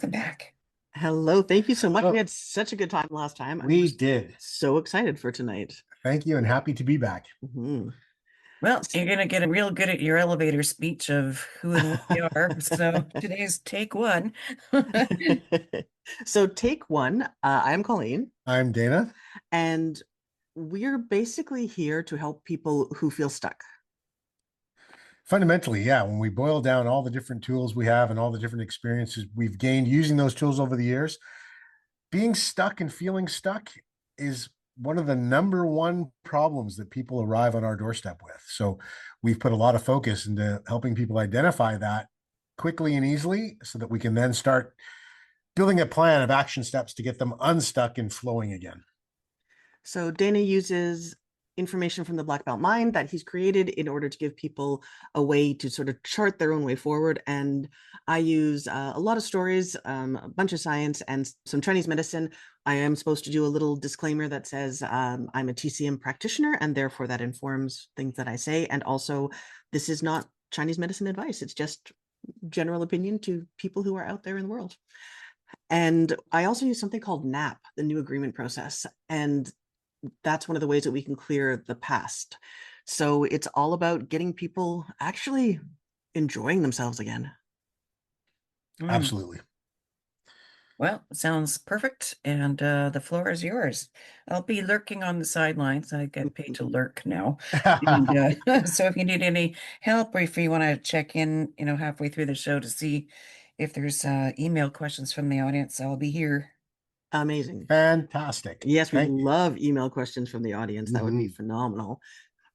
welcome back. Hello, thank you so much. We Well, had such a good time last time. I'm we just did. so excited for tonight. Thank you and happy to be back. Mhm. Well, you're going to get real good at your elevator speech of who and what we are. So today's take one. So, take one. I'm Colleen, I'm Dana. and we're basically here to help people who feel stuck. Fundamentally, yeah, when we boil down all the different tools we have and all the different experiences we've gained using those tools over the years, being stuck and feeling stuck is one of the number one problems that people arrive on our doorstep with. So we've put a lot of focus into helping people identify that quickly and easily so that we can then start building a plan of action steps to get them unstuck and flowing again. So, Dana uses information from the Black Belt Mind that he's created in order to give people a way to sort of chart their own way forward. And I use a lot of stories, a bunch of science, and some Chinese medicine. I am supposed to do a little disclaimer that says I'm a TCM practitioner, and therefore that informs things that I say. And also, this is not Chinese medicine advice. It's just general opinion to people who are out there in the world. And I also use something called NAP, the New Agreement Process. And that's one of the ways that we can clear the past. So it's all about getting people actually enjoying themselves again. Absolutely. Well, sounds perfect. And the floor is yours. I'll be lurking on the sidelines. I get paid to lurk now. And, so if you need any help or if you want to check in, halfway through the show to see if there's email questions from the audience, I'll be here. Amazing. Fantastic. Yes, we love email questions from the audience. That would be Mhm. phenomenal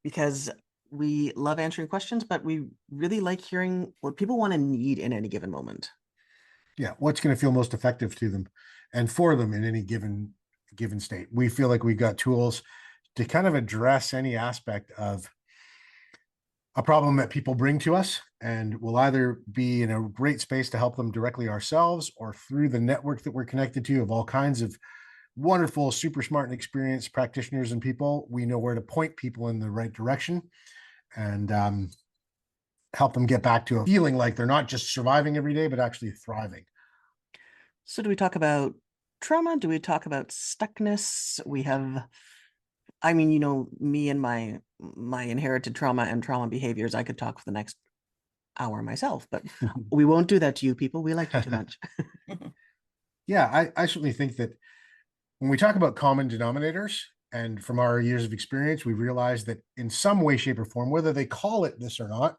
because we love answering questions, but we really like hearing what people want to need in any given moment. Yeah, what's going to feel most effective to them and for them in any given state. We feel like we've got tools to kind of address any aspect of a problem that people bring to us, and we'll either be in a great space to help them directly ourselves or through the network that we're connected to of all kinds of wonderful, super smart and experienced practitioners and people. We know where to point people in the right direction and help them get back to a feeling like they're not just surviving every day, but actually thriving. So do we talk about trauma? Do we talk about stuckness? We have, I mean, me and my inherited trauma and trauma behaviors, I could talk for the next hour myself, but we won't do that to you people. We like you too much. Yeah, I certainly think that when we talk about common denominators, and from our years of experience, we realize that in some way, shape, or form, whether they call it this or not,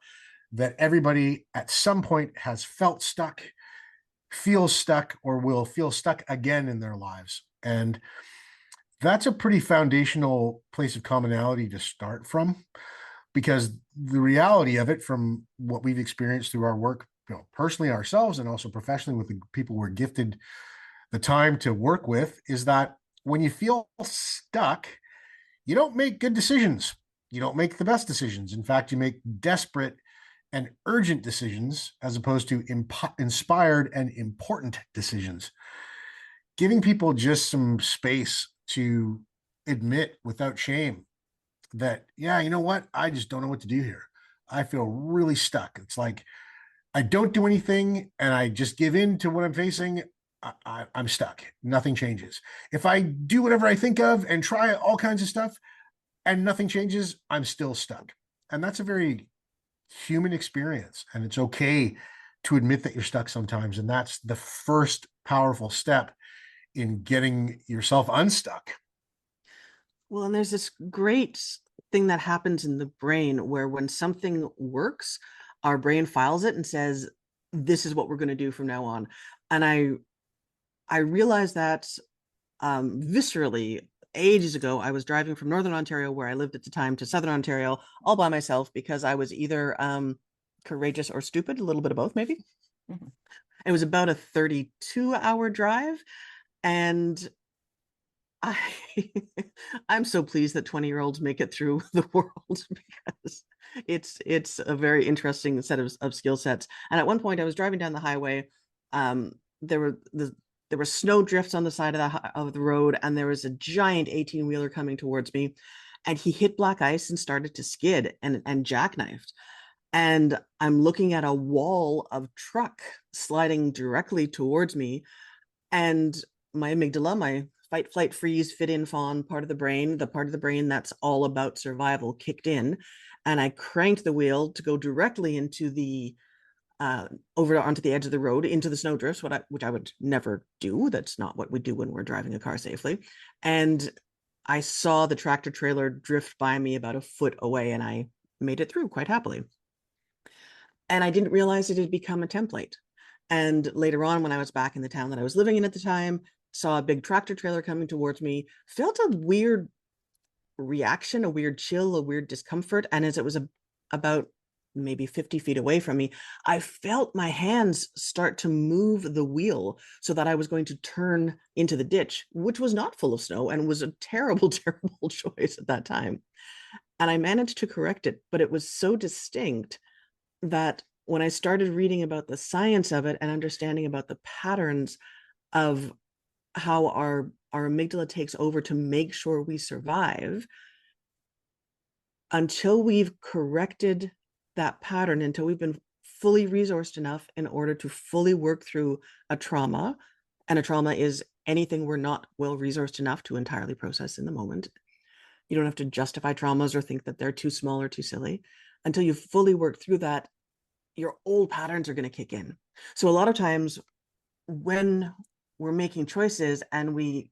that everybody at some point has felt stuck, feels stuck, or will feel stuck again in their lives. And that's a pretty foundational place of commonality to start from, because the reality of it, from what we've experienced through our work, personally ourselves and also professionally with the people we're gifted the time to work with, is that when you feel stuck, you don't make good decisions. You don't make the best decisions. In fact, you make desperate and urgent decisions as opposed to inspired and important decisions. Giving people just some space to admit without shame that, yeah, you know what? I just don't know what to do here. I feel really stuck. It's like I don't do anything and I just give in to what I'm facing. I'm stuck. Nothing changes. If I do whatever I think of and try all kinds of stuff and nothing changes, I'm still stuck. And that's a very human experience. And it's okay to admit that you're stuck sometimes. And that's the first powerful step in getting yourself unstuck. Well, and there's this great thing that happens in the brain where when something works, our brain files it and says, this is what we're going to do from now on. And I realized that viscerally ages ago. I was driving from Northern Ontario, where I lived at the time, to Southern Ontario all by myself because I was either courageous or stupid, a little bit of both, maybe. Mm-hmm. It was about a 32-hour drive. And I'm so pleased that 20-year-olds make it through the world because it's a very interesting set of skill sets. And at one point I was driving down the highway. There were snow drifts on the side of the road, and there was a giant 18-wheeler coming towards me, and he hit black ice and started to skid and jackknifed. And I'm looking at a wall of truck sliding directly towards me. And my amygdala, my fight, flight, freeze, fit in, fawn part of the part of the brain that's all about survival, kicked in. And I cranked the wheel to go directly into the over onto the edge of the road into the snowdrifts, which I would never do. That's not what we do when we're driving a car safely. And I saw the tractor trailer drift by me about a foot away, and I made it through quite happily. And I didn't realize it had become a template. And later on, when I was back in the town that I was living in at the time, saw a big tractor trailer coming towards me, felt a weird reaction, a weird chill, a weird discomfort. And as it was about maybe 50 feet away from me, I felt my hands start to move the wheel so that I was going to turn into the ditch, which was not full of snow and was a terrible, terrible choice at that time. And I managed to correct it, but it was so distinct that when I started reading about the science of it and understanding about the patterns of how our amygdala takes over to make sure we survive, until we've corrected that pattern, until we've been fully resourced enough in order to fully work through a trauma, and a trauma is anything we're not well resourced enough to entirely process in the moment. You don't have to justify traumas or think that they're too small or too silly. Until you've fully worked through that, your old patterns are going to kick in. So a lot of times when we're making choices and we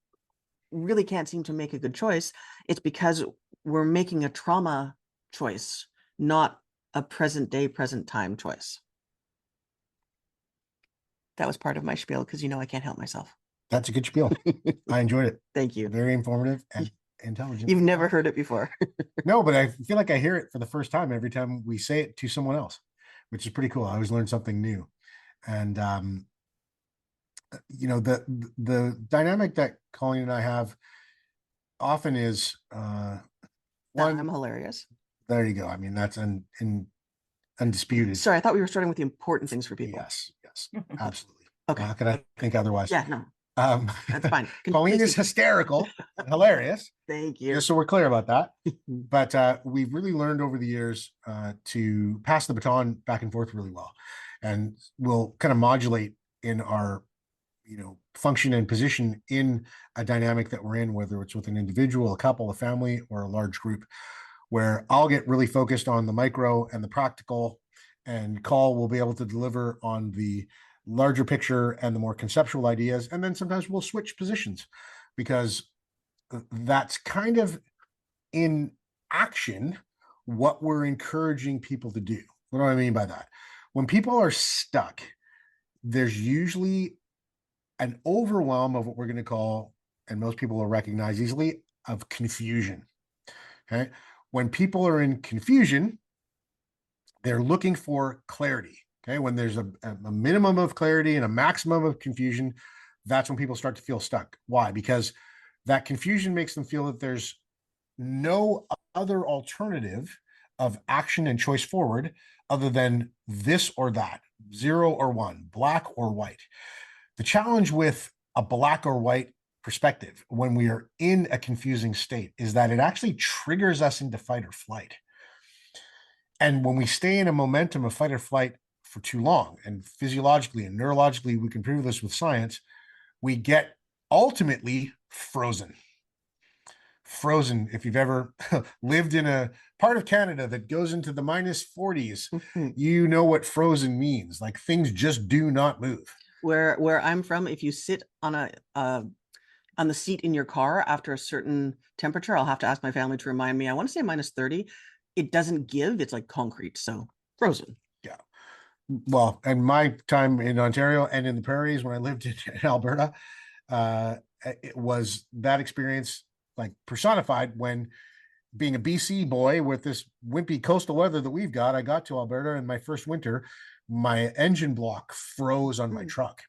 really can't seem to make a good choice, it's because we're making a trauma choice, not a present day, present time choice. That was part of my spiel because I can't help myself. That's a good spiel. I enjoyed it. Thank you. Very informative and intelligent. You've never heard it before. No, but I feel like I hear it for the first time every time we say it to someone else, which is pretty cool. I always learn something new. And the dynamic that Colleen and I have often is one. I'm hilarious. There you go. I mean, that's undisputed. Sorry, I thought we were starting with the important things for people. Yes, absolutely. Okay. How can I think otherwise? Yeah, no. That's fine. Colleen is hysterical and hilarious. Thank you. Just so we're clear about that. But we've really learned over the years to pass the baton back and forth really well. And we'll kind of modulate in our function and position in a dynamic that we're in, whether it's with an individual, a couple, a family, or a large group, where I'll get really focused on the micro and the practical, and Call will be able to deliver on the larger picture and the more conceptual ideas. And then sometimes we'll switch positions because that's kind of in action what we're encouraging people to do. What do I mean by that? When people are stuck, there's usually an overwhelm of what we're going to call, and most people will recognize easily, of confusion. Okay. When people are in confusion, they're looking for clarity. Okay. When there's a minimum of clarity and a maximum of confusion, that's when people start to feel stuck. Why? Because that confusion makes them feel that there's no other alternative of action and choice forward other than this or that, 0 or 1, black or white. The challenge with a black or white perspective when we are in a confusing state is that it actually triggers us into fight or flight. And when we stay in a momentum of fight or flight for too long, and physiologically and neurologically, we can prove this with science, we get ultimately frozen. Frozen, if you've ever lived in a part of Canada that goes into the -40s, you know what frozen means. Like things just do not move. Where I'm from, if you sit on on the seat in your car after a certain temperature, I'll have to ask my family to remind me. I want to say -30. It doesn't give. It's like concrete. So frozen. Yeah. Well, and my time in Ontario and in the prairies when I lived in Alberta, it was that experience like personified when being a BC boy with this wimpy coastal weather that we've got, I got to Alberta and my first winter, my engine block froze on my truck.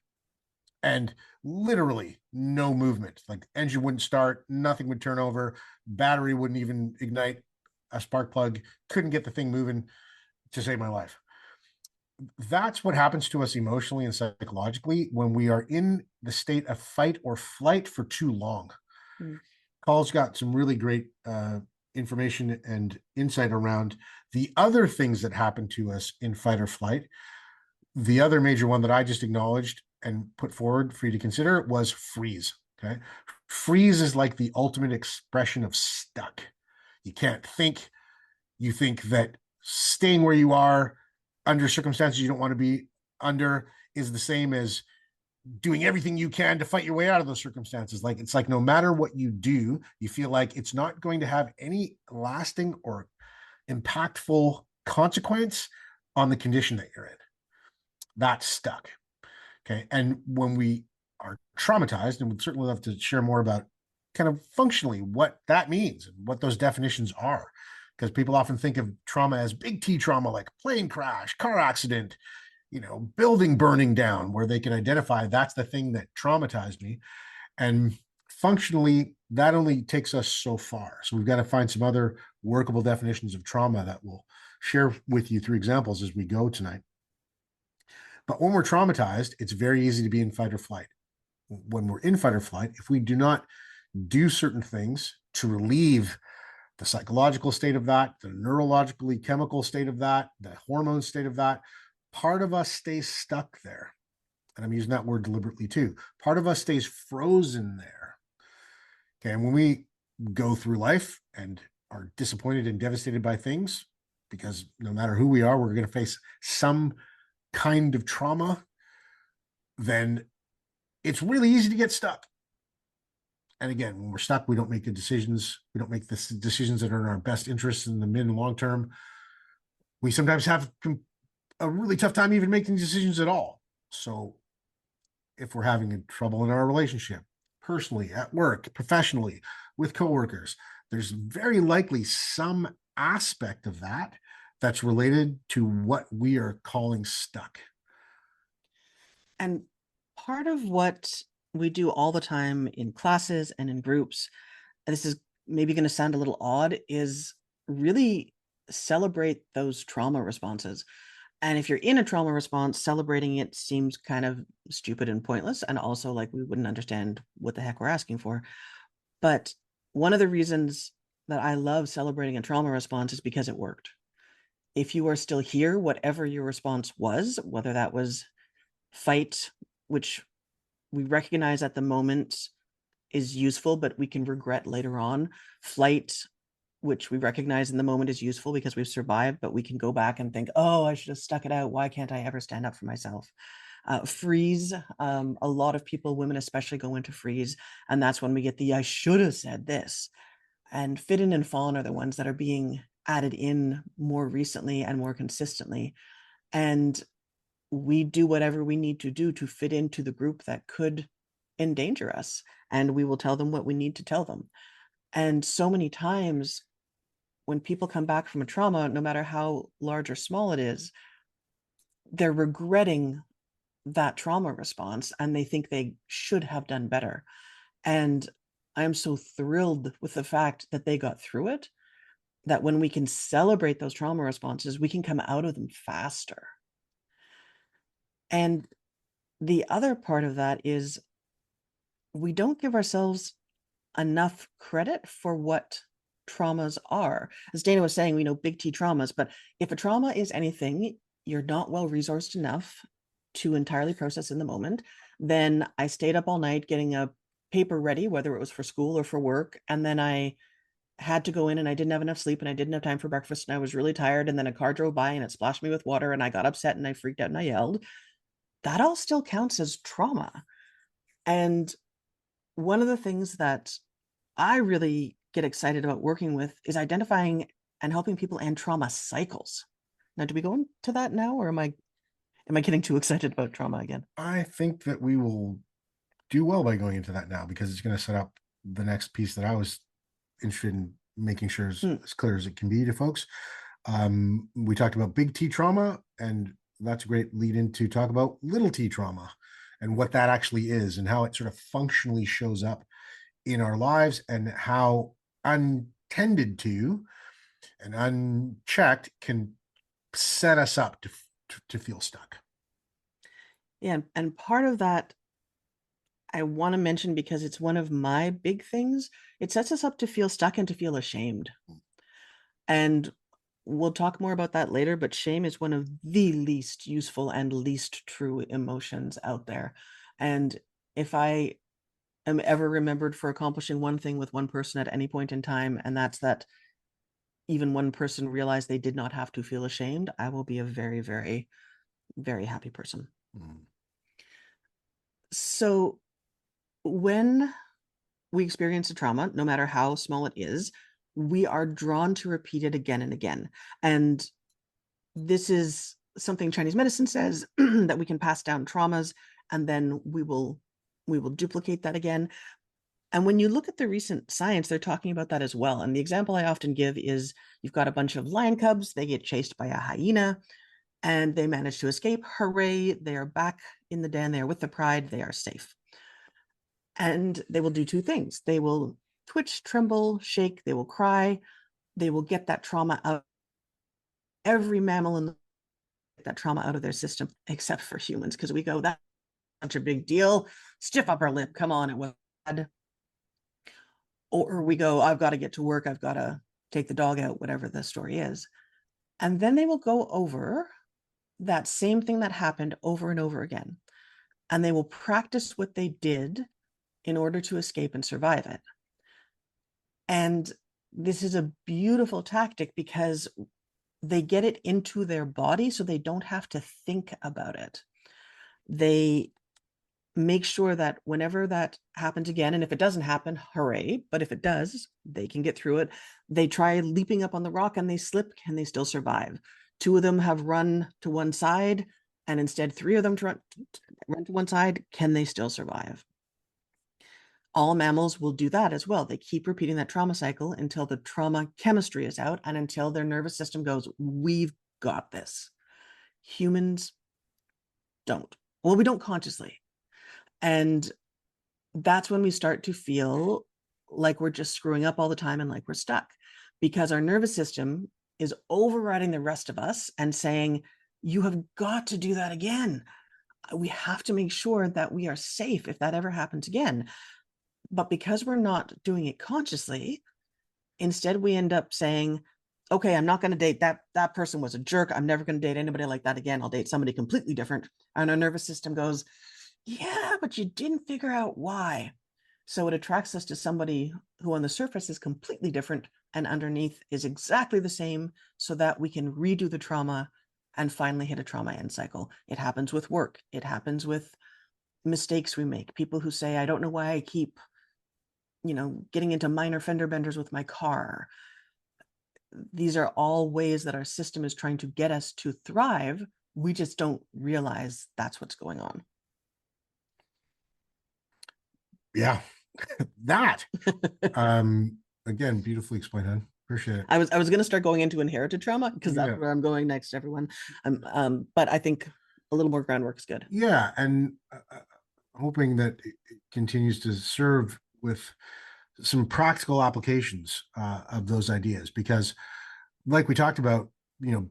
And literally no movement. Like engine wouldn't start, nothing would turn over, battery wouldn't even ignite, a spark plug, couldn't get the thing moving to save my life. That's what happens to us emotionally and psychologically when we are in the state of fight or flight for too long. Paul's got some really great information and insight around the other things that happen to us in fight or flight. The other major one that I just acknowledged and put forward for you to consider was freeze. Okay. Freeze is like the ultimate expression of stuck. You can't think. You think that staying where you are under circumstances you don't want to be under is the same as doing everything you can to fight your way out of those circumstances. Like it's like no matter what you do, you feel like it's not going to have any lasting or impactful consequence on the condition that you're in. That's stuck. Okay. And when we are traumatized, and we'd certainly love to share more about kind of functionally what that means and what those definitions are. Because people often think of trauma as big T trauma, like plane crash, car accident, building burning down, where they can identify that's the thing that traumatized me. And functionally, that only takes us so far. So we've got to find some other workable definitions of trauma that we'll share with you through examples as we go tonight. But when we're traumatized, it's very easy to be in fight or flight. When we're in fight or flight, if we do not do certain things to relieve the psychological state of that, the neurologically chemical state of that, the hormone state of that, part of us stays stuck there. And I'm using that word deliberately too. Part of us stays frozen there. Okay. And when we go through life and are disappointed and devastated by things, because no matter who we are, we're going to face some kind of trauma, then it's really easy to get stuck. And again, when we're stuck, we don't make good decisions. We don't make the decisions that are in our best interests in the mid and long term. We sometimes have a really tough time even making decisions at all. So if we're having trouble in our relationship, personally, at work, professionally, with coworkers, there's very likely some aspect of that that's related to what we are calling stuck. And part of what we do all the time in classes and in groups, and this is maybe going to sound a little odd, is really celebrate those trauma responses. And if you're in a trauma response, celebrating it seems kind of stupid and pointless, and also like we wouldn't understand what the heck we're asking for. But one of the reasons that I love celebrating a trauma response is because it worked. If you are still here, whatever your response was, whether that was fight, which we recognize at the moment is useful, but we can regret later on, flight, which we recognize in the moment is useful because we've survived, but we can go back and think, oh, I should have stuck it out. Why can't I ever stand up for myself? Freeze. A lot of people, women especially, go into freeze. And that's when we get the, I should have said this. And fit in and fawn are the ones that are being added in more recently and more consistently. And we do whatever we need to do to fit into the group that could endanger us. And we will tell them what we need to tell them. And so many times when people come back from a trauma, no matter how large or small it is, they're regretting that trauma response and they think they should have done better. And I'm so thrilled with the fact that they got through it, that when we can celebrate those trauma responses, we can come out of them faster. And the other part of that is we don't give ourselves enough credit for what traumas are. As Dana was saying, we know big T traumas, but if a trauma is anything, you're not well resourced enough to entirely process in the moment, then I stayed up all night getting a paper ready, whether it was for school or for work, and then I had to go in and I didn't have enough sleep and I didn't have time for breakfast and I was really tired, and then a car drove by and it splashed me with water and I got upset and I freaked out and I yelled. That all still counts as trauma. And one of the things that I really get excited about working with is identifying and helping people end trauma cycles. Now, do we go into that now, or am I getting too excited about trauma again? I think that we will do well by going into that now, because it's going to set up the next piece that I was interested in making sure is as clear as it can be to folks. We talked about big T trauma, and that's a great lead in to talk about little T trauma and what that actually is and how it sort of functionally shows up in our lives, and how untended to and unchecked can set us up to feel stuck. Yeah, and part of that I want to mention because it's one of my big things. It sets us up to feel stuck and to feel ashamed. And we'll talk more about that later, but shame is one of the least useful and least true emotions out there. And if I am ever remembered for accomplishing one thing with one person at any point in time, and that's that even one person realized they did not have to feel ashamed, I will be a very, very, very happy person. So when we experience a trauma, no matter how small it is, we are drawn to repeat it again and again. And this is something Chinese medicine says that we can pass down traumas, and then we will duplicate that again. And when you look at the recent science, they're talking about that as well. And the example I often give is you've got a bunch of lion cubs, they get chased by a hyena, and they manage to escape. Hooray, they are back in the den, they are with the pride, they are safe. And they will do two things. They will twitch, tremble, shake, they will cry, they will get that trauma out. Every mammal in that trauma out of their system, except for humans, because we go, that's such a big deal. Stiff upper lip, come on, it was bad. Or we go, I've got to get to work, I've got to take the dog out, whatever the story is. And then they will go over that same thing that happened over and over again. And they will practice what they did in order to escape and survive it. And this is a beautiful tactic because they get it into their body so they don't have to think about it. They make sure that whenever that happens again, and if it doesn't happen, hooray, but if it does, they can get through it. They try leaping up on the rock and they slip, can they still survive? Two of them have run to one side, and instead three of them run to one side, can they still survive? All mammals will do that as well. They keep repeating that trauma cycle until the trauma chemistry is out and until their nervous system goes, we've got this. Humans don't. Well, we don't consciously. And that's when we start to feel like we're just screwing up all the time and like we're stuck, because our nervous system is overriding the rest of us and saying, you have got to do that again. We have to make sure that we are safe if that ever happens again. But because we're not doing it consciously, instead we end up saying, okay, I'm not going to date that person was a jerk. I'm never going to date anybody like that again. I'll date somebody completely different. And our nervous system goes, yeah, but you didn't figure out why. So it attracts us to somebody who on the surface is completely different and underneath is exactly the same, so that we can redo the trauma and finally hit a trauma end cycle. It happens with work. It happens with mistakes we make. People who say, I don't know why I keep getting into minor fender benders with my car. These are all ways that our system is trying to get us to thrive. We just don't realize that's what's going on. Yeah, that. Again, beautifully explained, hon. Appreciate it. I was going to start going into inherited trauma because that's where I'm going next, everyone. But I think a little more groundwork is good. Yeah, and hoping that it continues to serve with some practical applications of those ideas, because like we talked about,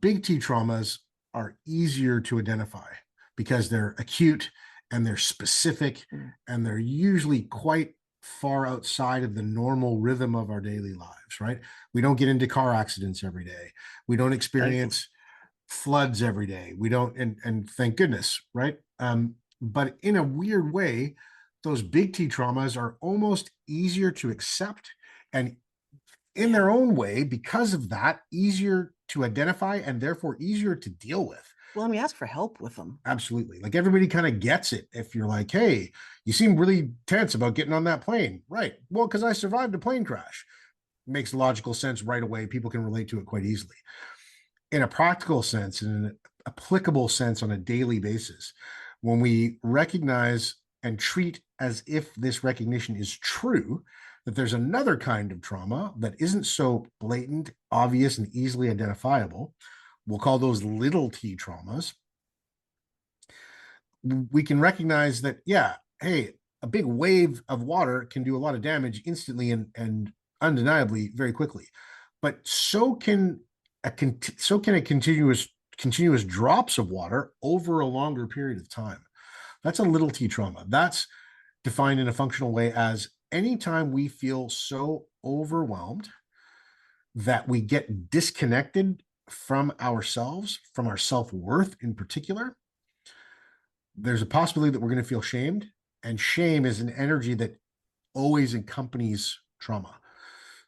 big T traumas are easier to identify because they're acute and they're specific, and they're usually quite far outside of the normal rhythm of our daily lives, right? We don't get into car accidents every day. We don't experience floods every day. We don't, and thank goodness, right? But in a weird way, those big T traumas are almost easier to accept, and in their own way, because of that, easier to identify and therefore easier to deal with. Well, and we ask for help with them. Absolutely. Like everybody kind of gets it. If you're like, hey, you seem really tense about getting on that plane. Right. Well, because I survived a plane crash. Makes logical sense right away. People can relate to it quite easily. In a practical sense, in an applicable sense on a daily basis, when we recognize and treat as if this recognition is true, that there's another kind of trauma that isn't so blatant, obvious, and easily identifiable. We'll call those little T traumas. We can recognize that, yeah, hey, a big wave of water can do a lot of damage instantly and undeniably very quickly. But so can a continuous drops of water over a longer period of time. That's a little T trauma. That's defined in a functional way as anytime we feel so overwhelmed that we get disconnected from ourselves, from our self-worth in particular, there's a possibility that we're going to feel shamed. And shame is an energy that always accompanies trauma.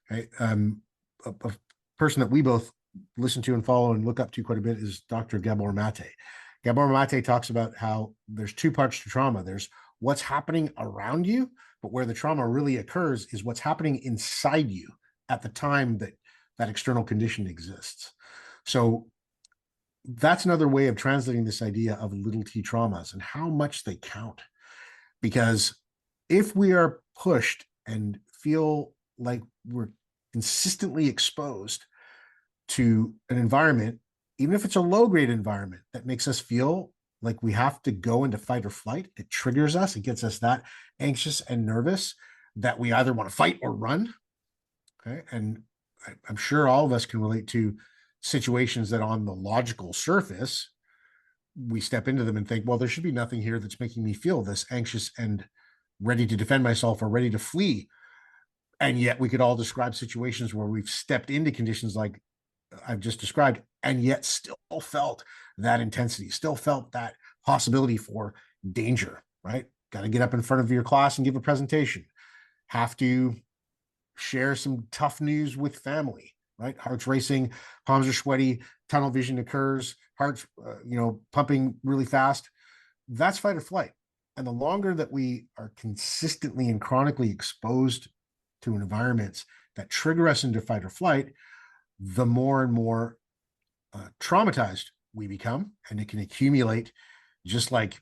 Right? A person that we both listen to and follow and look up to quite a bit is Dr. Gabor Mate. Gabor Mate talks about how there's two parts to trauma. There's what's happening around you, but where the trauma really occurs is what's happening inside you at the time that that external condition exists. So that's another way of translating this idea of little t traumas and how much they count. Because if we are pushed and feel like we're consistently exposed to an environment, even if it's a low grade environment that makes us feel like we have to go into fight or flight, it triggers us, it gets us that anxious and nervous that we either want to fight or run. Okay. And I'm sure all of us can relate to situations that on the logical surface, we step into them and think, well, there should be nothing here that's making me feel this anxious and ready to defend myself or ready to flee. And yet we could all describe situations where we've stepped into conditions like I've just described, and yet still felt that intensity, still felt that possibility for danger, right? Got to get up in front of your class and give a presentation, have to share some tough news with family, right? Heart's racing, palms are sweaty, tunnel vision occurs, heart's pumping really fast. That's fight or flight. And the longer that we are consistently and chronically exposed to environments that trigger us into fight or flight, the more and more traumatized we become, and it can accumulate just like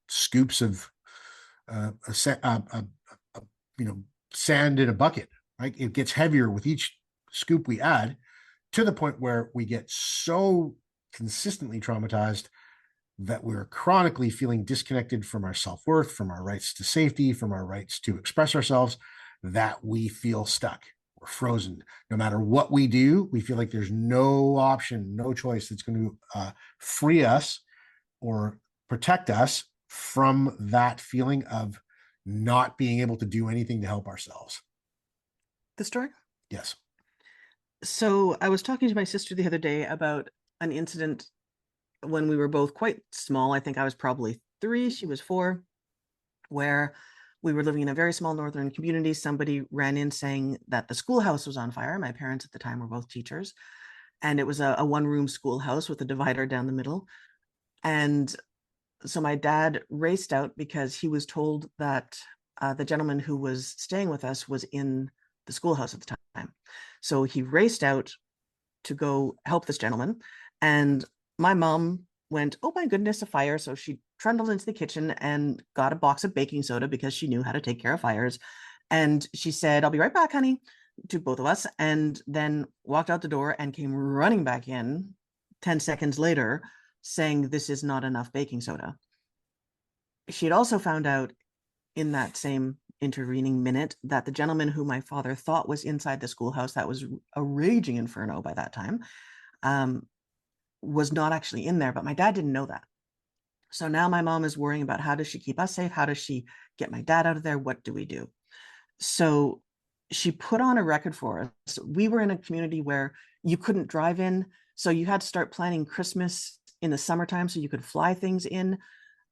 scoops of sand in a bucket. Right, it gets heavier with each scoop we add, to the point where we get so consistently traumatized that we're chronically feeling disconnected from our self-worth, from our rights to safety, from our rights to express ourselves, that we feel stuck. We're frozen. No matter what we do, we feel like there's no option, no choice that's going to free us or protect us from that feeling of not being able to do anything to help ourselves. The story? Yes. So I was talking to my sister the other day about an incident when we were both quite small. I think I was probably 3, she was 4, where we were living in a very small northern community. Somebody ran in saying that the schoolhouse was on fire. My parents at the time were both teachers, and it was a one-room schoolhouse with a divider down the middle. And so my dad raced out because he was told that the gentleman who was staying with us was in the schoolhouse at the time. So he raced out to go help this gentleman. And my mom went, oh my goodness, a fire. So she trundled into the kitchen and got a box of baking soda because she knew how to take care of fires. And she said, I'll be right back, honey, to both of us. And then walked out the door and came running back in 10 seconds later saying, this is not enough baking soda. She'd also found out in that same intervening minute that the gentleman who my father thought was inside the schoolhouse, that was a raging inferno by that time, was not actually in there, but my dad didn't know that. So now my mom is worrying about, how does she keep us safe? How does she get my dad out of there? What do we do? So she put on a record for us. We were in a community where you couldn't drive in, so you had to start planning Christmas in the summertime so you could fly things in.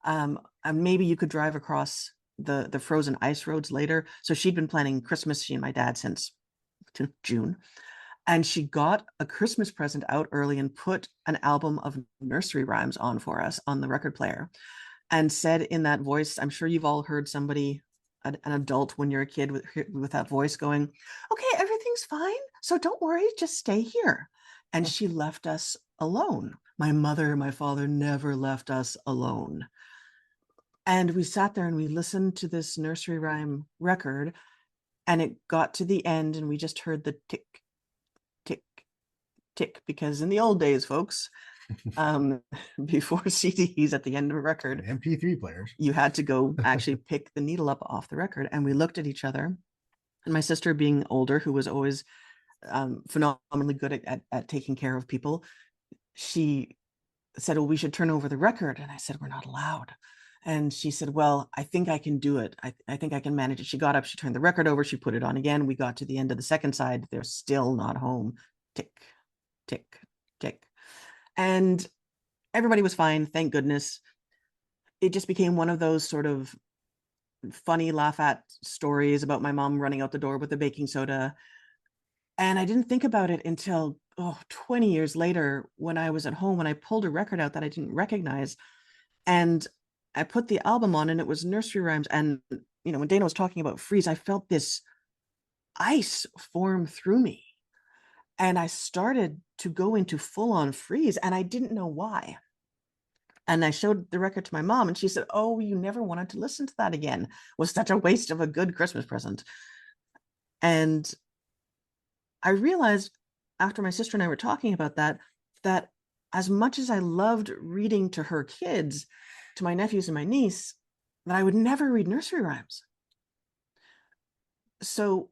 And maybe you could drive across the frozen ice roads later. So she'd been planning Christmas, she and my dad, since June. And she got a Christmas present out early and put an album of nursery rhymes on for us on the record player, and said in that voice, I'm sure you've all heard somebody, an adult when you're a kid, with that voice going, okay, everything's fine, so don't worry, just stay here. And she left us alone. My mother and my father never left us alone. And we sat there and we listened to this nursery rhyme record, and it got to the end and we just heard the tick, tick, tick, because in the old days, folks, before CDs at the end of a record, MP3 players, you had to go actually pick the needle up off the record. And we looked at each other, and my sister, being older, who was always phenomenally good at taking care of people, she said, well, we should turn over the record. And I said, we're not allowed. And she said, well, I think I can do it. I think I can manage it. She got up, she turned the record over, she put it on again. We got to the end of the second side. They're still not home. Tick, tick, tick. And everybody was fine. Thank goodness. It just became one of those sort of funny laugh at stories about my mom running out the door with a baking soda. And I didn't think about it until 20 years later when I was at home and I pulled a record out that I didn't recognize. And I put the album on and it was nursery rhymes. And, when Dana was talking about freeze, I felt this ice form through me. And I started to go into full on freeze and I didn't know why. And I showed the record to my mom and she said, oh, you never wanted to listen to that again. It was such a waste of a good Christmas present. And I realized after my sister and I were talking about that as much as I loved reading to her kids, to my nephews and my niece, that I would never read nursery rhymes. So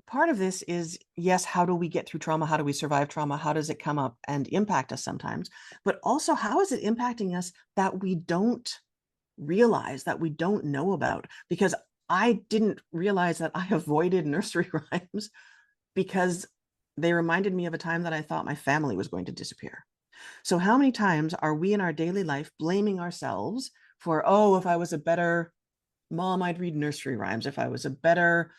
part of this is, yes, how do we get through trauma? How do we survive trauma? How does it come up and impact us sometimes? But also, how is it impacting us that we don't realize, that we don't know about? Because I didn't realize that I avoided nursery rhymes because they reminded me of a time that I thought my family was going to disappear. So how many times are we in our daily life blaming ourselves for, oh, if I was a better mom, I'd read nursery rhymes. If I was a better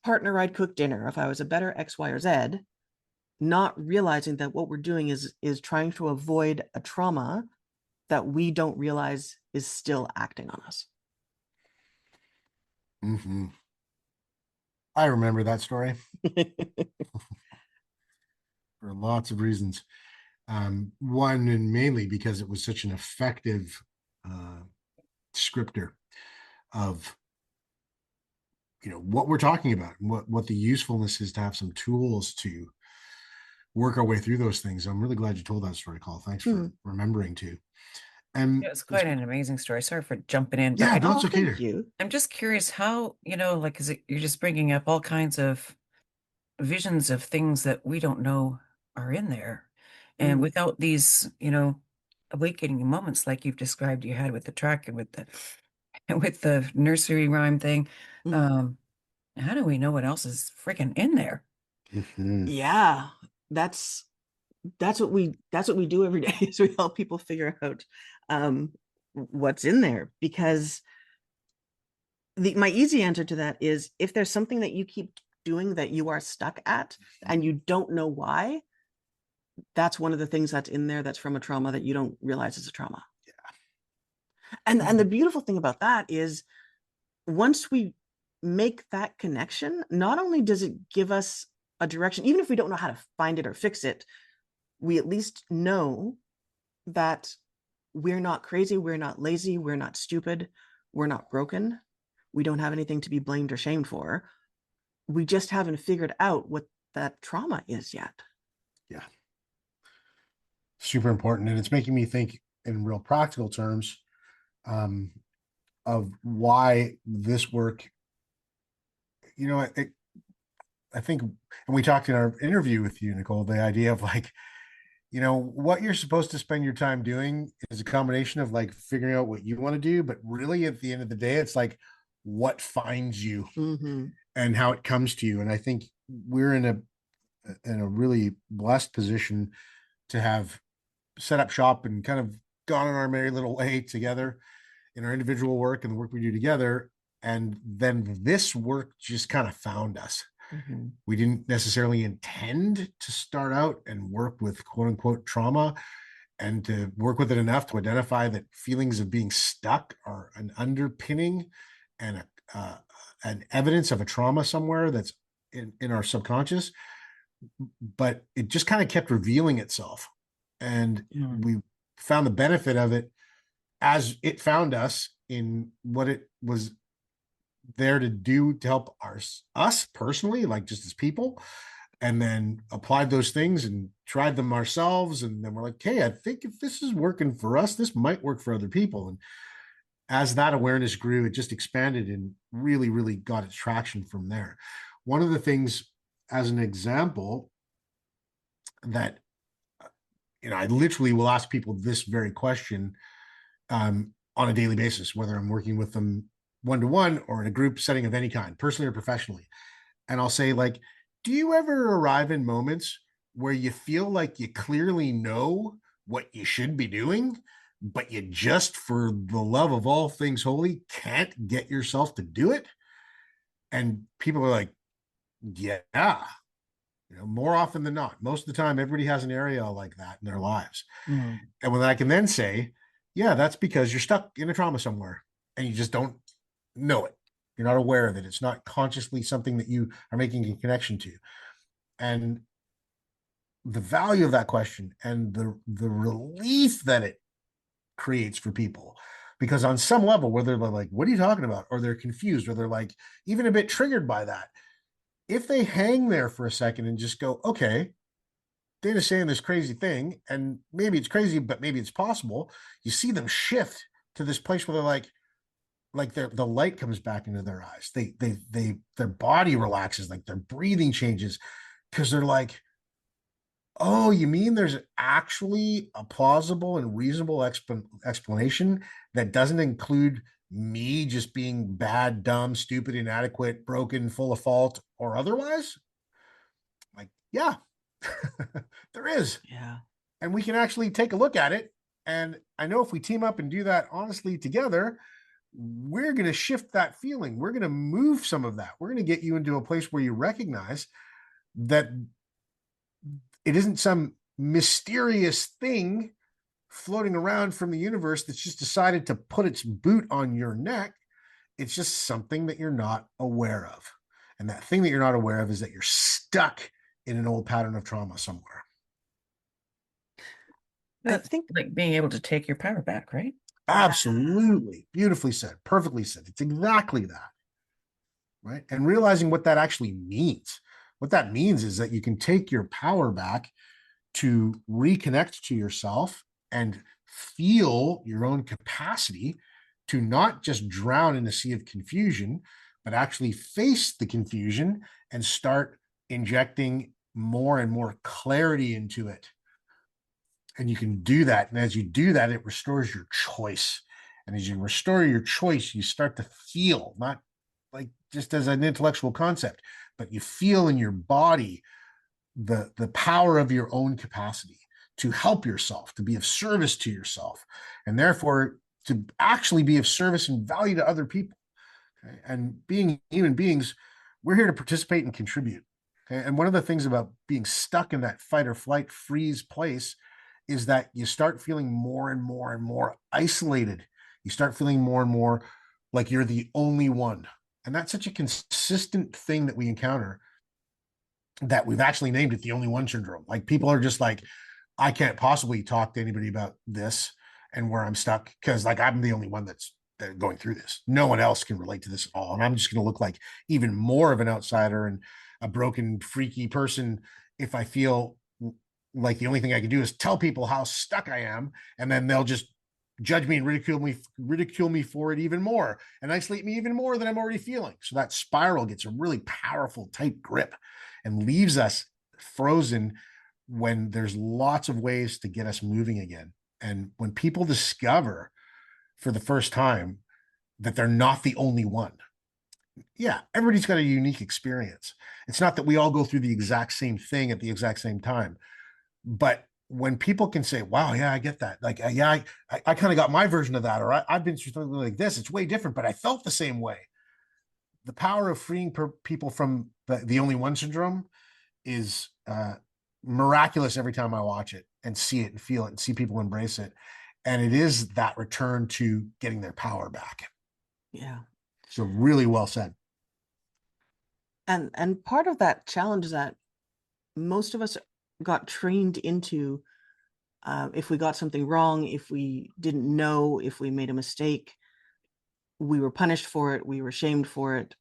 partner, I'd cook dinner. If I was a better X, Y, or Z, not realizing that what we're doing is trying to avoid a trauma that we don't realize is still acting on us. Mm-hmm. I remember that story for lots of reasons. One, and mainly because it was such an effective descriptor of what we're talking about, and what the usefulness is to have some tools to work our way through those things. I'm really glad you told that story, Call. Thanks for remembering to. And Yeah, it's quite an amazing story. Sorry for jumping in, but yeah, I no, just, it's okay. Thank you. I'm just curious how, like, you're just bringing up all kinds of visions of things that we don't know are in there. And without these, awakening moments like you've described you had with the truck and with the with the nursery rhyme thing, um, how do we know what else is freaking in there? Mhm. Yeah, that's what we do every day is we help people figure out what's in there, because my easy answer to that is, if there's something that you keep doing that you are stuck at and you don't know why, that's one of the things that's in there that's from a trauma that you don't realize is a trauma. And the beautiful thing about that is, once we make that connection, not only does it give us a direction, even if we don't know how to find it or fix it, we at least know that we're not crazy, we're not lazy, we're not stupid, we're not broken. We don't have anything to be blamed or shamed for. We just haven't figured out what that trauma is yet. Yeah. Super important. And it's making me think in real practical terms um, of why this work, I think, and we talked in our interview with you, Nicole, the idea of like, what you're supposed to spend your time doing is a combination of like figuring out what you want to do, but really at the end of the day, it's like what finds you and how it comes to you. And I think we're in a really blessed position to have set up shop and kind of gone on our merry little way together in our individual work and the work we do together. And then this work just kind of found us. We didn't necessarily intend to start out and work with quote unquote trauma and to work with it enough to identify that feelings of being stuck are an underpinning and an evidence of a trauma somewhere that's in our subconscious. But it just kind of kept revealing itself. And we found the benefit of it as it found us in what it was there to do to help us personally, like just as people, and then applied those things and tried them ourselves. And then we're like, hey, I think if this is working for us, this might work for other people. And as that awareness grew, it just expanded and really, really got its traction from there. One of the things, as an example, that I literally will ask people this very question. on a daily basis, whether I'm working with them one-to-one or in a group setting of any kind, personally or professionally. And I'll say, like, do you ever arrive in moments where you feel like you clearly know what you should be doing, but you just, for the love of all things holy, can't get yourself to do it? And people are like, yeah, more often than not, most of the time, everybody has an area like that in their lives. Mm. And when I can then say, yeah, that's because you're stuck in a trauma somewhere and you just don't know it. You're not aware of it. It's not consciously something that you are making a connection to. And the value of that question and the relief that it creates for people, because on some level, whether they're like, what are you talking about? Or they're confused, or they're like even a bit triggered by that. If they hang there for a second and just go, okay, Dana's saying this crazy thing, and maybe it's crazy, but maybe it's possible. You see them shift to this place where they're like the light comes back into their eyes. Their body relaxes, like their breathing changes, because they're like, oh, you mean there's actually a plausible and reasonable explanation that doesn't include me just being bad, dumb, stupid, inadequate, broken, full of fault, or otherwise? Like, yeah, there is. Yeah. And we can actually take a look at it. And I know if we team up and do that honestly together, we're going to shift that feeling. We're going to move some of that. We're going to get you into a place where you recognize that it isn't some mysterious thing floating around from the universe that's just decided to put its boot on your neck. It's just something that you're not aware of. And that thing that you're not aware of is that you're stuck in an old pattern of trauma somewhere. I That's think, like being able to take your power back, right? Absolutely. Beautifully said. Perfectly said. It's exactly that. Right. And realizing what that actually means. What that means is that you can take your power back to reconnect to yourself and feel your own capacity to not just drown in a sea of confusion, but actually face the confusion and start injecting more and more clarity into it. And you can do that. And as you do that, it restores your choice. And as you restore your choice, you start to feel, not like just as an intellectual concept, but you feel in your body the power of your own capacity to help yourself, to be of service to yourself, and therefore to actually be of service and value to other people. Okay? And being human beings, we're here to participate and contribute. Okay? And one of the things about being stuck in that fight or flight freeze place is that you start feeling more and more and more isolated. You start feeling more and more like you're the only one. And that's such a consistent thing that we encounter that we've actually named it the only one syndrome. Like people are just like, I can't possibly talk to anybody about this and where I'm stuck because like I'm the only one that's going through this. No one else can relate to this at all. And I'm just going to look like even more of an outsider and a broken, freaky person if I feel like the only thing I can do is tell people how stuck I am, and then they'll just judge me and ridicule me for it even more and isolate me even more than I'm already feeling. So that spiral gets a really powerful, tight grip and leaves us frozen when there's lots of ways to get us moving again. And when people discover for the first time that they're not the only one, yeah, everybody's got a unique experience. It's not that we all go through the exact same thing at the exact same time, but when people can say, wow, yeah, I get that. Like, yeah, I kind of got my version of that, or I've been through something like this. It's way different, but I felt the same way. The power of freeing people from the only one syndrome is miraculous every time I watch it and see it and feel it and see people embrace it. And it is that return to getting their power back. yeah. So really well said. And part of that challenge is that most of us got trained into if we got something wrong, if we didn't know, if we made a mistake, we were punished for it, we were shamed for it.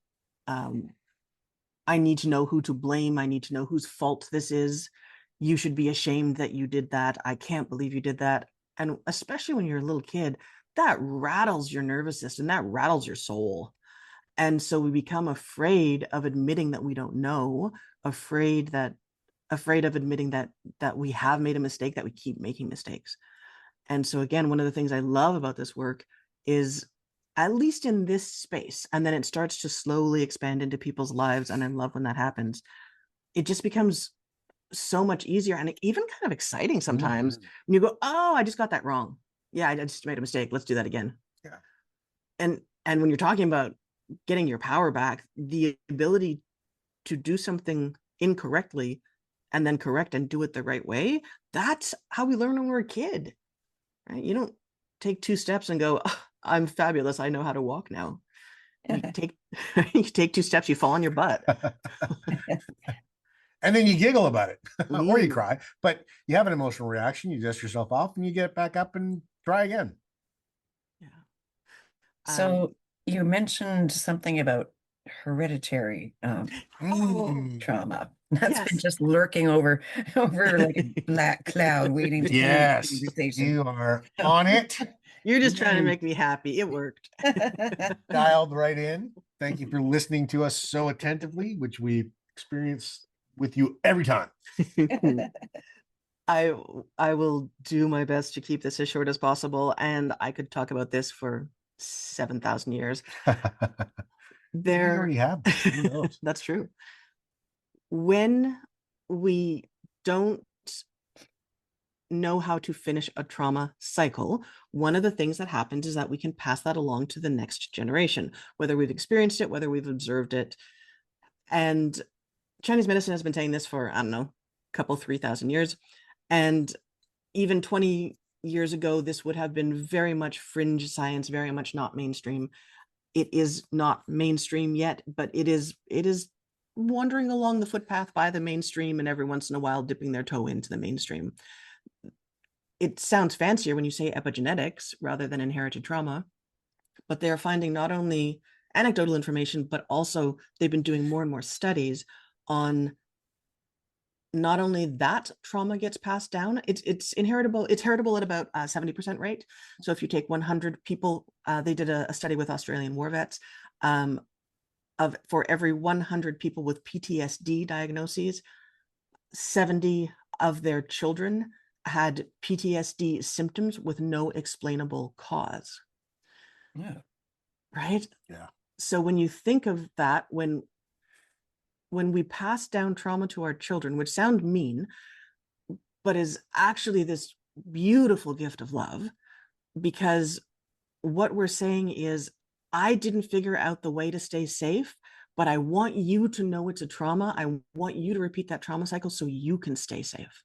I need to know who to blame. I need to know whose fault this is. You should be ashamed that you did that. I can't believe you did that. And especially when you're a little kid, that rattles your nervous system, that rattles your soul. And so we become afraid of admitting that we don't know, afraid of admitting that we have made a mistake, that we keep making mistakes. And so again, one of the things I love about this work is at least in this space, and then it starts to slowly expand into people's lives, and I love when that happens. It just becomes so much easier and even kind of exciting sometimes when you go, oh, I just got that wrong. Yeah, I just made a mistake. Let's do that again. Yeah. And when you're talking about getting your power back, the ability to do something incorrectly and then correct and do it the right way, that's how we learn when we're a kid, right? You don't take 2 steps and go, oh, I'm fabulous, I know how to walk now. You take you take 2 steps, you fall on your butt. And then you giggle about it or you cry, but you have an emotional reaction, you dust yourself off and you get back up and try again. Yeah. So you mentioned something about hereditary trauma. That's been just lurking over like a black cloud waiting to yes, conversation. You are on it. You're just trying to make me happy. It worked. Dialed right in. Thank you for listening to us so attentively, which we experience with you every time. I will do my best to keep this as short as possible, and I could talk about this for 7,000 years. We already have. That's true. When we don't know how to finish a trauma cycle, one of the things that happens is that we can pass that along to the next generation, whether we've experienced it, whether we've observed it. And Chinese medicine has been saying this for, I don't know, a couple, 3,000 years. And even 20 years ago, this would have been very much fringe science, very much not mainstream. It is not mainstream yet, but it is wandering along the footpath by the mainstream, and every once in a while dipping their toe into the mainstream. It sounds fancier when you say epigenetics rather than inherited trauma, but they're finding not only anecdotal information, but also they've been doing more and more studies on not only that trauma gets passed down, it's heritable at about 70% rate. So if you take 100 people, they did a study with Australian war vets, for every 100 people with PTSD diagnoses, 70 of their children had PTSD symptoms with no explainable cause. Yeah. Right? Yeah. So when you think of that, when we pass down trauma to our children, which sound mean, but is actually this beautiful gift of love, because what we're saying is, I didn't figure out the way to stay safe, but I want you to know it's a trauma. I want you to repeat that trauma cycle so you can stay safe.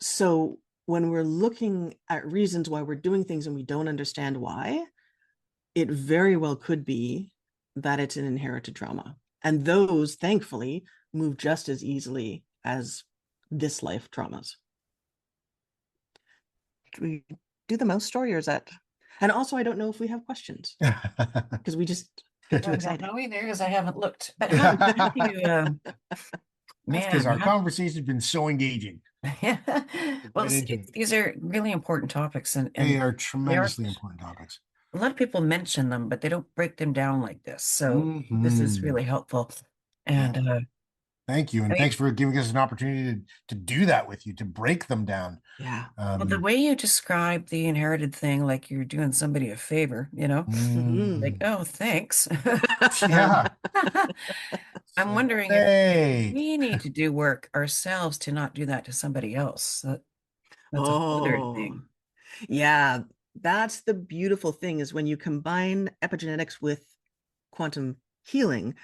So when we're looking at reasons why we're doing things and we don't understand why, it very well could be that it's an inherited trauma. And those, thankfully, move just as easily as this life traumas. Do we do the mouse story, or is that? And also, I don't know if we have questions because we just get too excited. I don't know either, because I haven't looked. But how do you, because our conversation has been so engaging. Well, these are really important topics, and they are tremendously important topics. A lot of people mention them, but they don't break them down like this. So this is really helpful. And thank you. And thanks for giving us an opportunity to do that with you, to break them down. Yeah. Well, the way you describe the inherited thing, like you're doing somebody a favor, like, oh, thanks. Yeah. I'm wondering if we need to do work ourselves to not do that to somebody else. That's another thing. Yeah. That's the beautiful thing, is when you combine epigenetics with quantum healing,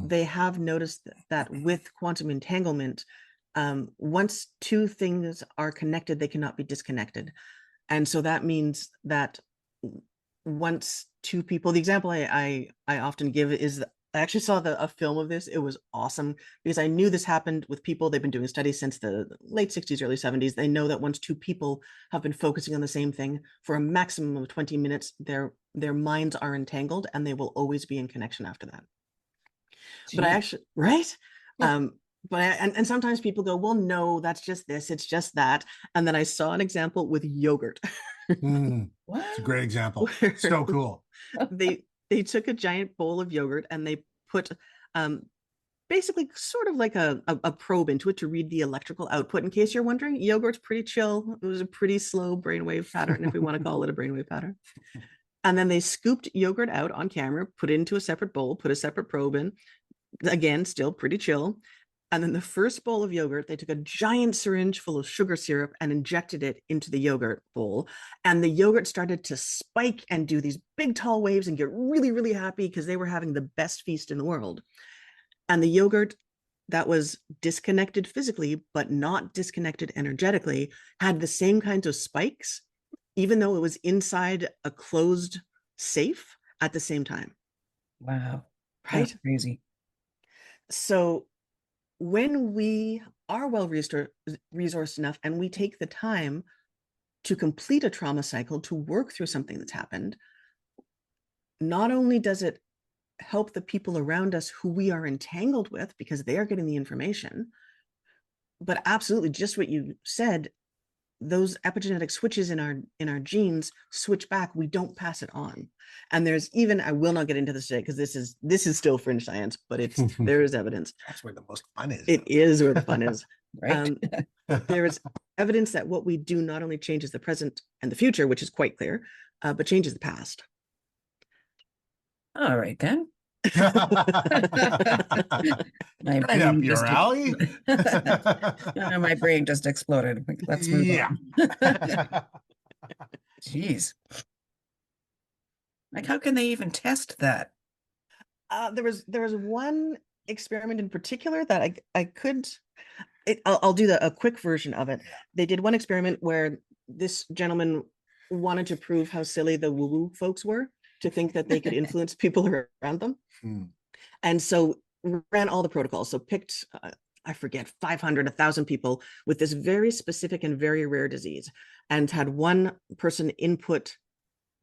they have noticed that with quantum entanglement, once 2 things are connected, they cannot be disconnected. And so that means that once 2 people, the example I often give is, I actually saw a film of this. It was awesome because I knew this happened with people. They've been doing studies since the late 60s, early 70s. They know that once 2 people have been focusing on the same thing for a maximum of 20 minutes, their minds are entangled and they will always be in connection after that. Jeez. But I actually, right? Yeah. And sometimes people go, well, no, that's just this, it's just that. And then I saw an example with yogurt. It's a great example. So cool. They took a giant bowl of yogurt and they put basically sort of like a probe into it to read the electrical output. In case you're wondering, yogurt's pretty chill. It was a pretty slow brainwave pattern, if we want to call it a brainwave pattern. And then they scooped yogurt out on camera, put it into a separate bowl, put a separate probe in. Again, still pretty chill. And then the first bowl of yogurt, they took a giant syringe full of sugar syrup and injected it into the yogurt bowl. And the yogurt started to spike and do these big, tall waves and get really, really happy because they were having the best feast in the world. And the yogurt that was disconnected physically, but not disconnected energetically, had the same kinds of spikes, even though it was inside a closed safe at the same time. Wow. Right? That's crazy. So when we are well resourced enough and we take the time to complete a trauma cycle, to work through something that's happened, not only does it help the people around us who we are entangled with because they are getting the information, but absolutely just what you said, those epigenetic switches in our genes switch back. We don't pass it on. And there's even, I will not get into this today because this is still fringe science, but there is evidence. That's where the most fun is. It is where the fun is. Right. There is evidence that what we do not only changes the present and the future, which is quite clear, but changes the past. All right, then. My Right up brain your just alley. my brain just exploded. Let's move on. Jeez. Like, how can they even test that? There was one experiment in particular that I could. I'll do a quick version of it. They did one experiment where this gentleman wanted to prove how silly the woo-woo folks were to think that they could influence people around them. And so ran all the protocols. So picked, I forget, 500, 1,000 people with this very specific and very rare disease, and had one person input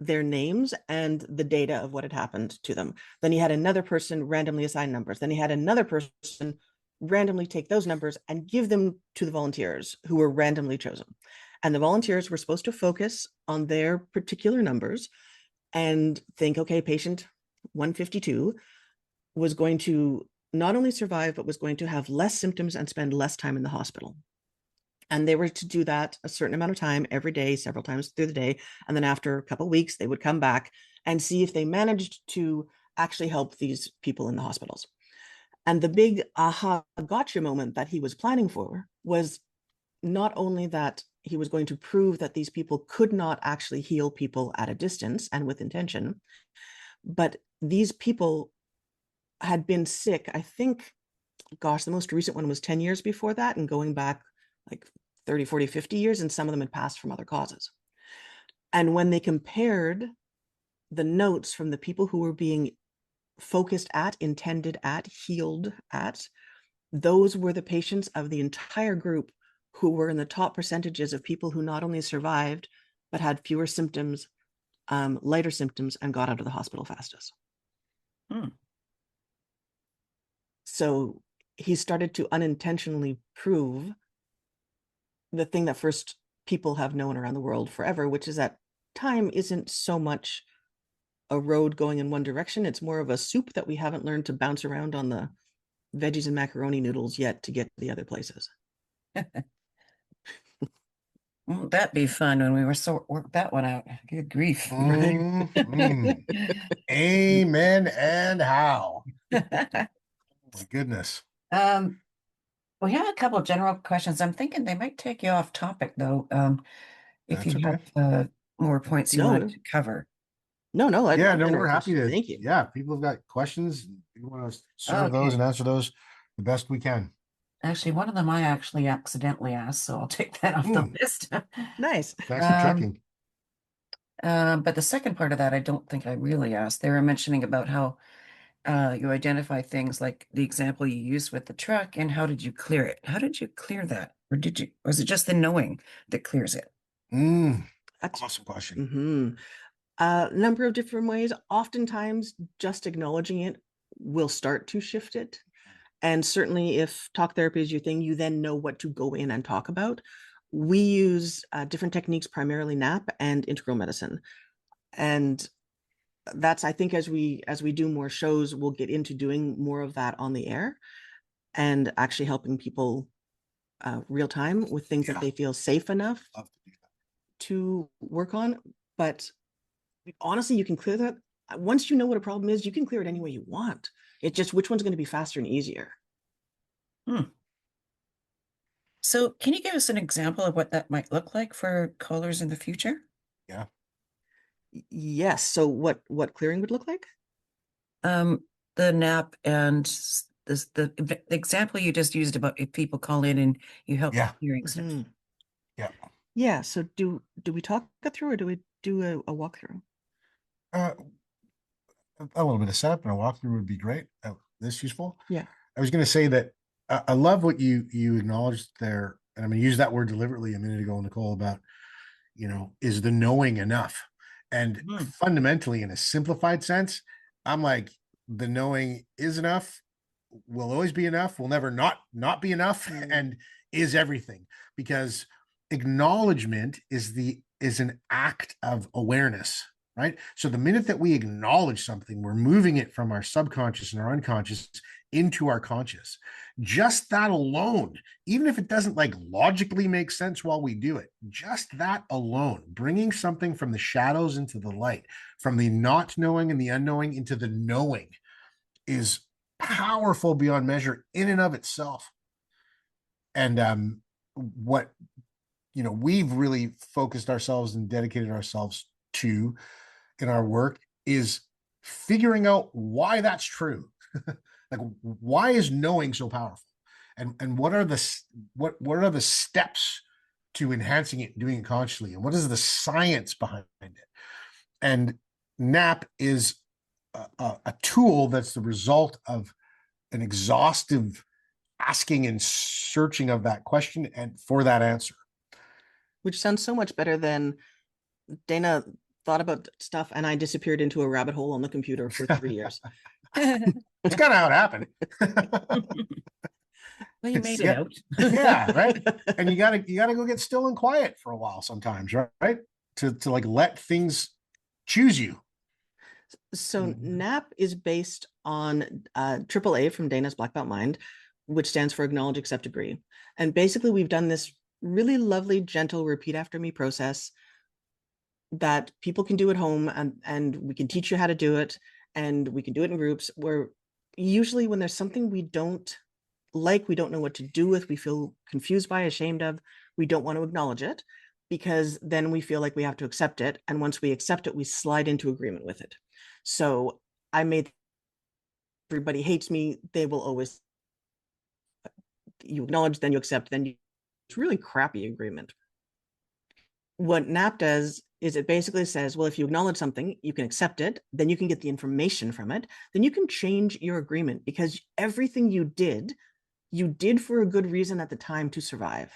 their names and the data of what had happened to them. Then he had another person randomly assign numbers. Then he had another person randomly take those numbers and give them to the volunteers who were randomly chosen. And the volunteers were supposed to focus on their particular numbers and think, okay, patient 152 was going to not only survive, but was going to have less symptoms and spend less time in the hospital. And they were to do that a certain amount of time every day, several times through the day. And then after a couple of weeks, they would come back and see if they managed to actually help these people in the hospitals. And the big aha gotcha moment that he was planning for was not only that he was going to prove that these people could not actually heal people at a distance and with intention, but these people had been sick. I think, gosh, the most recent one was 10 years before that, and going back like 30, 40, 50 years, and some of them had passed from other causes. And when they compared the notes from the people who were being focused at, intended at, healed at, those were the patients of the entire group who were in the top percentages of people who not only survived, but had fewer symptoms, lighter symptoms, and got out of the hospital fastest. So he started to unintentionally prove the thing that first people have known around the world forever, which is that time isn't so much a road going in one direction. It's more of a soup that we haven't learned to bounce around on the veggies and macaroni noodles yet to get to the other places. Won't that be fun when we work that one out? Good grief. Amen and how. My goodness. We have a couple of general questions. I'm thinking they might take you off topic, though, if That's you okay. have more points you want to cover. No, Yeah, no, we're happy to. Thank you. Yeah, people have got questions. We want to serve Okay. those and answer those the best we can. Actually, one of them I actually accidentally asked, so I'll take that off the list. Nice. Thanks for checking. But the second part of that, I don't think I really asked. They were mentioning about how you identify things like the example you used with the truck, and how did you clear it? How did you clear that? Or was it just the knowing that clears it? That's awesome question. Mm-hmm. A number of different ways. Oftentimes, just acknowledging it will start to shift it. And certainly if talk therapy is your thing, you then know what to go in and talk about. We use different techniques, primarily NAP and integral medicine. And that's, I think, as we do more shows, we'll get into doing more of that on the air. and actually helping people real time with things that they feel safe enough to work on. But honestly, you can clear that. Once you know what a problem is, you can clear it any way you want. It's just which one's going to be faster and easier. So can you give us an example of what that might look like for callers in the future? Yeah. Yes. So what clearing would look like? The nap and the example you just used about if people call in and you help with clearing stuff. Yeah. Yeah. So do we talk it through or do we do a walkthrough? A little bit of setup and a walkthrough would be great. This useful. Yeah. I was going to say that I love what you acknowledged there, and I'm going to use that word deliberately a minute ago, Nicole, about, is the knowing enough? And fundamentally, in a simplified sense, I'm like, the knowing is enough, will always be enough, will never not be enough, and is everything. Because acknowledgement is an act of awareness, right? So the minute that we acknowledge something, we're moving it from our subconscious and our unconscious into our conscious. Just that alone, even if it doesn't like logically make sense while we do it, just that alone, bringing something from the shadows into the light, from the not knowing and the unknowing into the knowing, is powerful beyond measure in and of itself. And what we've really focused ourselves and dedicated ourselves to in our work is figuring out why that's true. Like, why is knowing so powerful, and what are the steps to enhancing it, doing it consciously, and what is the science behind it? And NAP is a tool that's the result of an exhaustive asking and searching of that question and for that answer. Which sounds so much better than Dana thought about stuff and I disappeared into a rabbit hole on the computer for 3 years. It's kind of how it happened. Well, you made it out. Yeah, right. And you gotta go get still and quiet for a while sometimes, right? To like let things choose you. So NAP is based on AAA from Dana's Black Belt Mind, which stands for Acknowledge, Accept, Agree. And basically, we've done this really lovely, gentle, repeat after me process that people can do at home, and we can teach you how to do it, and we can do it in groups where usually when there's something we don't like, we don't know what to do with, we feel confused by, ashamed of, we don't want to acknowledge it because then we feel like we have to accept it. And once we accept it, we slide into agreement with it. So I made everybody hates me, they will always, you acknowledge, then you accept, then you, it's really crappy agreement. What NAP does is it basically says, well, if you acknowledge something, you can accept it, then you can get the information from it, then you can change your agreement because everything you did for a good reason at the time to survive.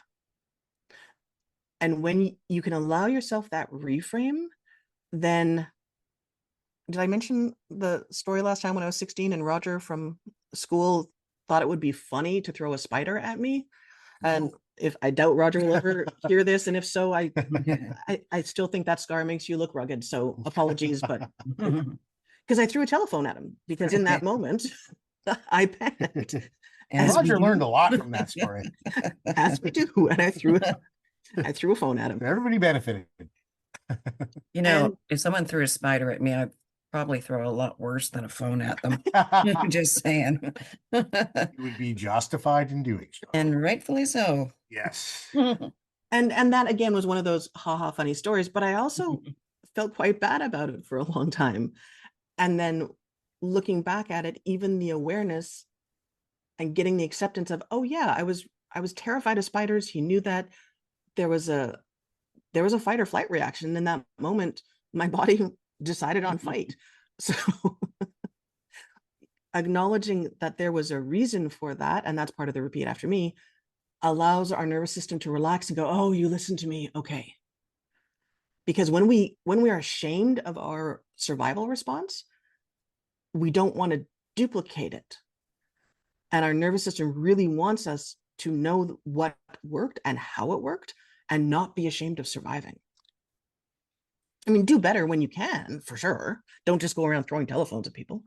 And when you can allow yourself that reframe, then did I mention the story last time when I was 16 and Roger from school thought it would be funny to throw a spider at me? And if I doubt Roger will ever hear this, and if so, I still think that scar makes you look rugged. So apologies, but because I threw a telephone at him because in that moment I panicked. And Roger learned a lot from that story. As we do, and I threw a phone at him. Everybody benefited. If someone threw a spider at me, I'd probably throw a lot worse than a phone at them. Just saying. You would be justified in doing so. And rightfully so. Yes. And that again was one of those haha funny stories, but I also felt quite bad about it for a long time. And then looking back at it, even the awareness and getting the acceptance of, oh yeah, I was terrified of spiders. He knew that there was a fight or flight reaction. In that moment, my body decided on fight. So acknowledging that there was a reason for that, and that's part of the repeat after me, allows our nervous system to relax and go, oh, you listened to me. Okay. Because when we are ashamed of our survival response, we don't want to duplicate it. And our nervous system really wants us to know what worked and how it worked and not be ashamed of surviving. I mean, do better when you can, for sure. Don't just go around throwing telephones at people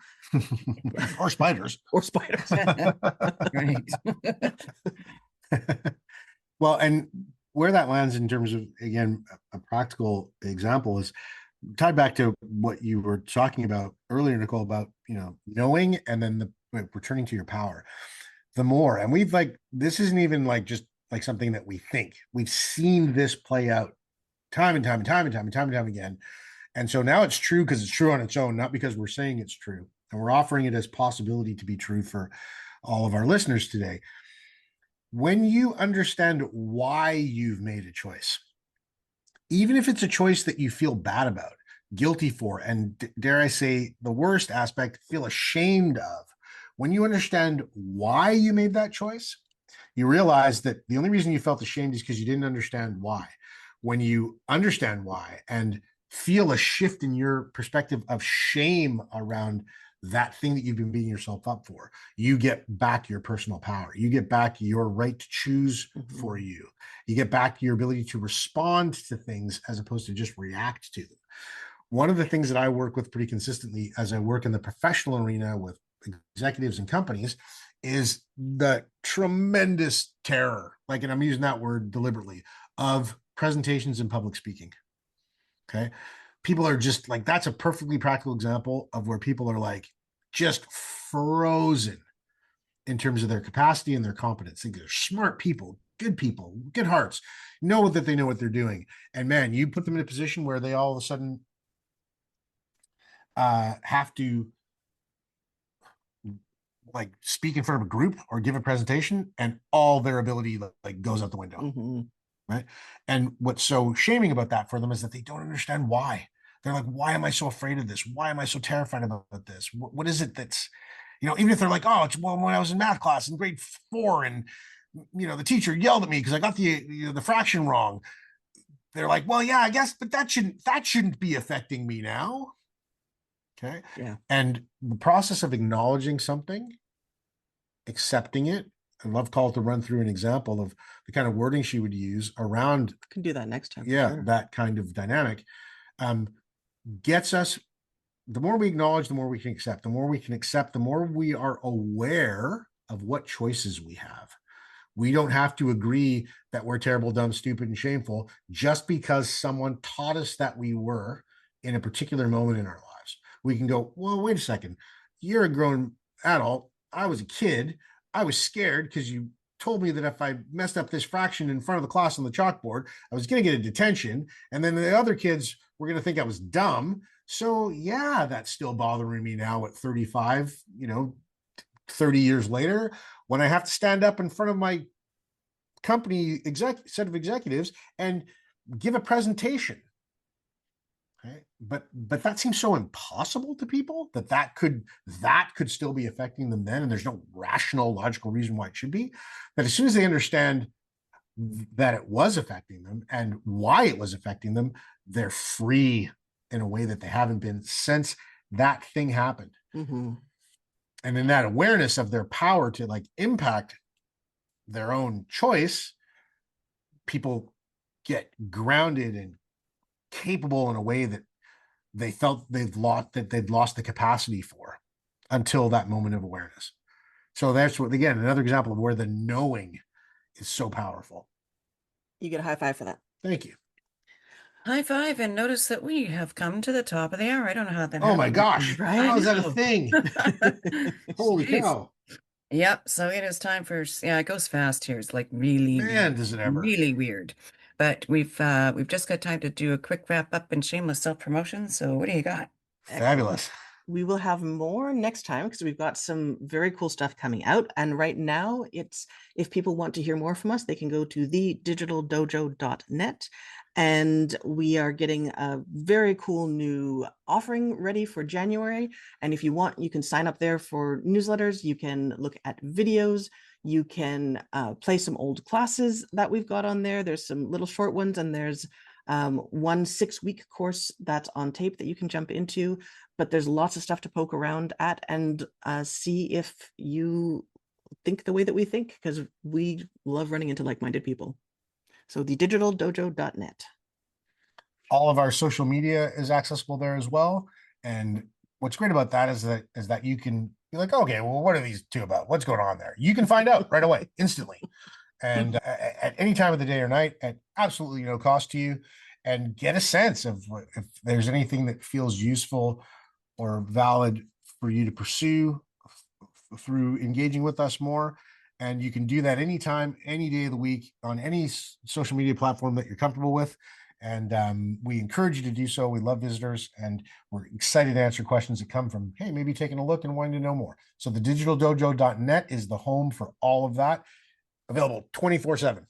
Or spiders. or spiders. Right. Well, and where that lands in terms of, again, a practical example is tied back to what you were talking about earlier, Nicole, about, knowing and then returning to your power. The more, and we've this isn't even just like something that we think. We've seen this play out time and time and time and time and time and time again. And so now it's true because it's true on its own, not because we're saying it's true. And we're offering it as possibility to be true for all of our listeners today. When you understand why you've made a choice, even if it's a choice that you feel bad about, guilty for, and dare I say, the worst aspect, feel ashamed of, when you understand why you made that choice, you realize that the only reason you felt ashamed is because you didn't understand why. When you understand why and feel a shift in your perspective of shame around that thing that you've been beating yourself up for, you get back your personal power. You get back your right to choose for you. You get back your ability to respond to things as opposed to just react to them. One of the things that I work with pretty consistently as I work in the professional arena with executives and companies is the tremendous terror, and I'm using that word deliberately, of presentations and public speaking. Okay. People are just that's a perfectly practical example of where people are just frozen in terms of their capacity and their competence. They're smart people, good hearts, know that they know what they're doing. And man, you put them in a position where they all of a sudden have to speak in front of a group or give a presentation, and all their ability goes out the window. Right. And what's so shaming about that for them is that they don't understand why. They're like, why am I so afraid of this? Why am I so terrified about this? What is it that's, even if they're like, oh, it's when I was in math class in grade 4 and, the teacher yelled at me because I got the fraction wrong. They're like, well, yeah, I guess, but that shouldn't be affecting me now. Okay. Yeah. And the process of acknowledging something, accepting it, I'd love Call to run through an example of the kind of wording she would use around. Can do that next time. Yeah, sure. That kind of dynamic gets us. The more we acknowledge, the more we can accept. The more we can accept, the more we are aware of what choices we have. We don't have to agree that we're terrible, dumb, stupid, and shameful just because someone taught us that we were in a particular moment in our lives. We can go, well, wait a second. You're a grown adult. I was a kid. I was scared because you told me that if I messed up this fraction in front of the class on the chalkboard, I was going to get a detention. And then the other kids were going to think I was dumb. So yeah, that's still bothering me now at 35, 30 years later, when I have to stand up in front of my company set of executives and give a presentation. Okay. But that seems so impossible to people that could still be affecting them then, and there's no rational, logical reason why it should be. That as soon as they understand that it was affecting them and why it was affecting them, they're free in a way that they haven't been since that thing happened. And in that awareness of their power to impact their own choice, people get grounded and capable in a way that they felt they'd lost the capacity for until that moment of awareness. So that's what, again, another example of where the knowing is so powerful. You get a high five for that. Thank you. High five, and notice that we have come to the top of the hour. I don't know how that happened. Oh my gosh. Right? How is that a thing? Holy cow. Yep. So it is time for, it goes fast here. It's really, Man, does it ever. really weird. But we've just got time to do a quick wrap up and shameless self-promotion. So what do you got? Fabulous. We will have more next time because we've got some very cool stuff coming out. And right now, if people want to hear more from us, they can go to thedigitaldojo.net. And we are getting a very cool new offering ready for January. And if you want, you can sign up there for newsletters. You can look at videos. You can play some old classes that we've got on there. There's some little short ones, and there's one 6-week course that's on tape that you can jump into. But there's lots of stuff to poke around at and see if you think the way that we think, because we love running into like-minded people. So thedigitaldojo.net. All of our social media is accessible there as well. And what's great about that is that you can be like, okay, well, what are these two about? What's going on there? You can find out right away, instantly, and at any time of the day or night, at absolutely no cost to you, and get a sense of if there's anything that feels useful or valid for you to pursue through engaging with us more. And you can do that anytime, any day of the week, on any social media platform that you're comfortable with. And we encourage you to do so. We love visitors, and we're excited to answer questions that come from, hey, maybe taking a look and wanting to know more. So the digitaldojo.net is the home for all of that, available 24/7.